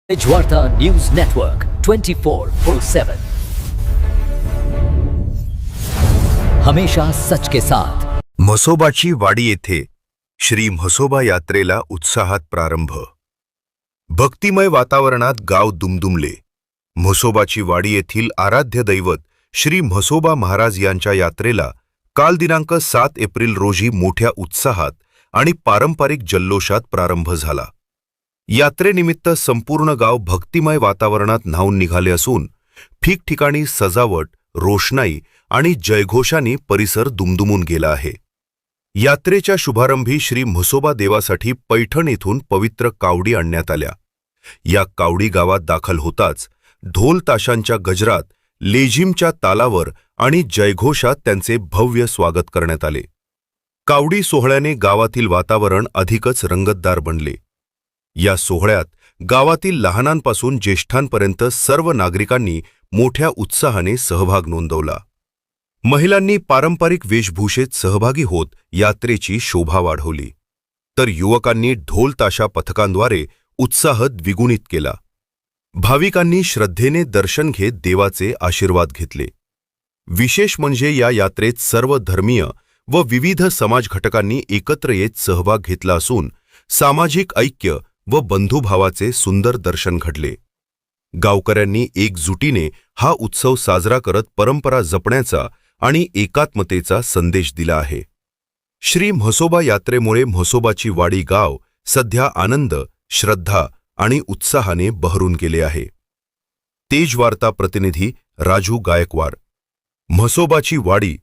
वार्ता news network 24/7 हमेशा सच के साथ। म्हसोबाची वाडी येथे श्री म्हसोबा यात्रेला उत्साहात प्रारंभ। भक्तिमय वातावरणात गाव दुमदुमले। म्हसोबाची वाडी येथील आराध्य दैवत श्री म्हसोबा महाराज यांच्या यात्रेला काल दिनांक 7 एप्रिल रोजी मोठ्या उत्साहात आणि पारंपरिक जल्लोषात प्रारंभ झाला। यात्रेनिमित्त संपूर्ण गाव भक्तिमय वातावरणात न्हाऊन निघाले असून ठिकठिकाणी सजावट, रोषणाई आणि जयघोषांनी परिसर दुमदुमून गेला आहे। यात्रेच्या शुभारंभी श्री म्हसोबा देवासाठी पैठण येथून पवित्र कावडी आणण्यात आल्या। या कावडी गावात दाखल होताच ढोल ताशांच्या गजरात, लेझिमच्या तालावर आणि जयघोषात त्यांचे भव्य स्वागत करण्यात आले। कावडी सोहळ्याने गावातील वातावरण अधिकच रंगतदार बनले। या सोहळ्यात गावातील लहानांपासून ज्येष्ठांपर्यंत सर्व नागरिकांनी मोठ्या उत्साहाने सहभाग नोंदवला। महिलांनी पारंपरिक वेशभूषेत सहभागी होत यात्रेची शोभा वाढवली, तर युवकांनी ढोल ताशा पथकांद्वारे उत्साह द्विगुणित केला। भाविकांनी श्रद्धेने दर्शन घेत देवाचे आशीर्वाद घेतले। विशेष म्हणजे या यात्रेत सर्व धर्मीय व विविध समाज घटकांनी एकत्र येत सहभाग घेतला असून सामाजिक ऐक्य व बंधुभावाचे सुंदर दर्शन घडले। गावकऱ्यांनी एकजुटीने हा उत्सव साजरा करत परंपरा जपण्याचा आणि एकात्मतेचा संदेश दिला आहे। श्री म्हसोबा यात्रेमुळे म्हसोबाची वाडी गाव सध्या आनंद, श्रद्धा आणि उत्साहाने बहरून गेले आहे। तेज वार्ता प्रतिनिधी राजू गायकवाड, म्हसोबाची वाडी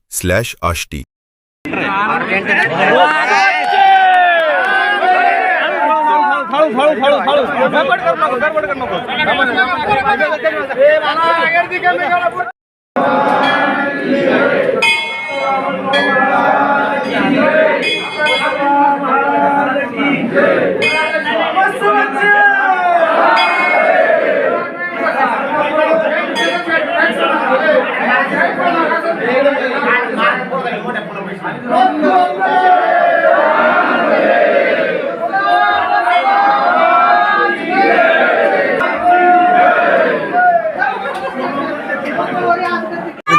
/आष्टी।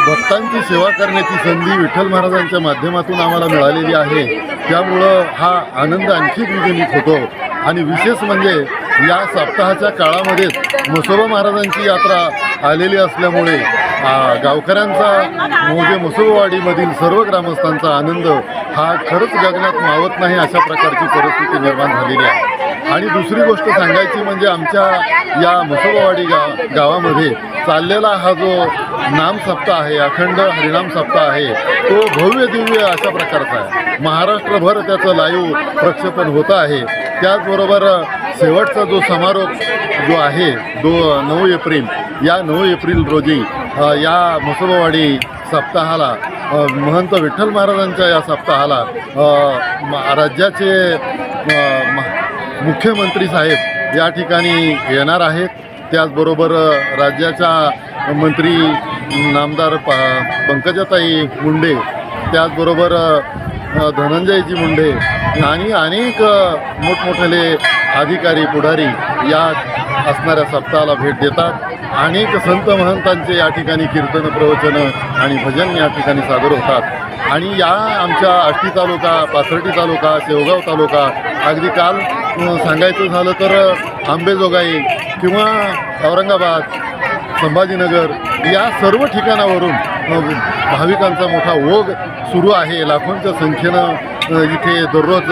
भक्तांची सेवा करण्याची संधी विठ्ठल महाराजांच्या माध्यमातून आम्हाला मिळालेली आहे। त्यामुळं हा आनंद आणखी द्विगुणित होतो। आणि विशेष म्हणजे या सप्ताहाच्या काळामध्येच म्हसोबा महाराजांची यात्रा आलेली असल्यामुळे गावकऱ्यांचा म्हणजे म्हसोबावाडीमधील सर्व ग्रामस्थांचा आनंद हा खरंच गगनात मावत नाही, अशा प्रकारची परिस्थिती निर्माण झालेली आहे। आणि दुसरी गोष्ट सांगायची म्हणजे आमच्या या म्हसोबावाडी गावामध्ये चाललेला हा जो नाम सप्ताह आहे, अखंड हरिनाम सप्ताह आहे, तो भव्य दिव्य अशा प्रकारचा आहे। महाराष्ट्रभर त्याचं लाईव्ह प्रक्षेपण होतं आहे। त्याचबरोबर शेवटचा जो समारोप जो आहे 9 एप्रिल, या 9 एप्रिल रोजी या म्हसोबावाडी सप्ताहाला महंत विठ्ठल महाराजांच्या या सप्ताहाला राज्याचे मुख्यमंत्री साहेब या ठिकाणी येणार आहेत। त्याचबरोबर राज्याच्या मंत्री नामदार पंकजाताई मुंडे, त्याचबरोबर धनंजयजी मुंडे आणि अनेक मोठमोठे अधिकारी पुढारी या असणाऱ्या सप्ताहाला भेट देतात। अनेक संत महंतांचे या ठिकाणी कीर्तन, प्रवचन आणि भजन या ठिकाणी सादर होतात। आणि या आमच्या आष्टी तालुका, पाथर्डी तालुका, शेवगाव तालुका, अगदी काल सांगायचं झालं तर आंबेजोगाई किंवा औरंगाबाद, संभाजीनगर या सर्व ठिकाणावरून भाविकांचा मोठा ओघ सुरू आहे। लाखोंच्या संख्येनं इथे दररोज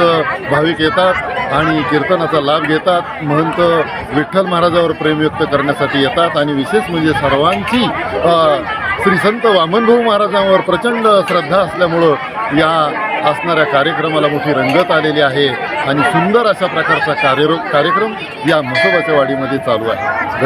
भाविक येतात आणि कीर्तनाचा लाभ घेतात, महंत विठ्ठल महाराजावर प्रेम व्यक्त करण्यासाठी येतात। आणि विशेष म्हणजे सर्वांची श्री संत वामनभाऊ महाराजांवर प्रचंड श्रद्धा असल्यामुळं या असणाऱ्या कार्यक्रमाला मोठी रंगत आलेली आहे आणि सुंदर अशा प्रकारचा कार्यक्रम या म्हसोबाच्या वाडीमध्ये चालू आहे।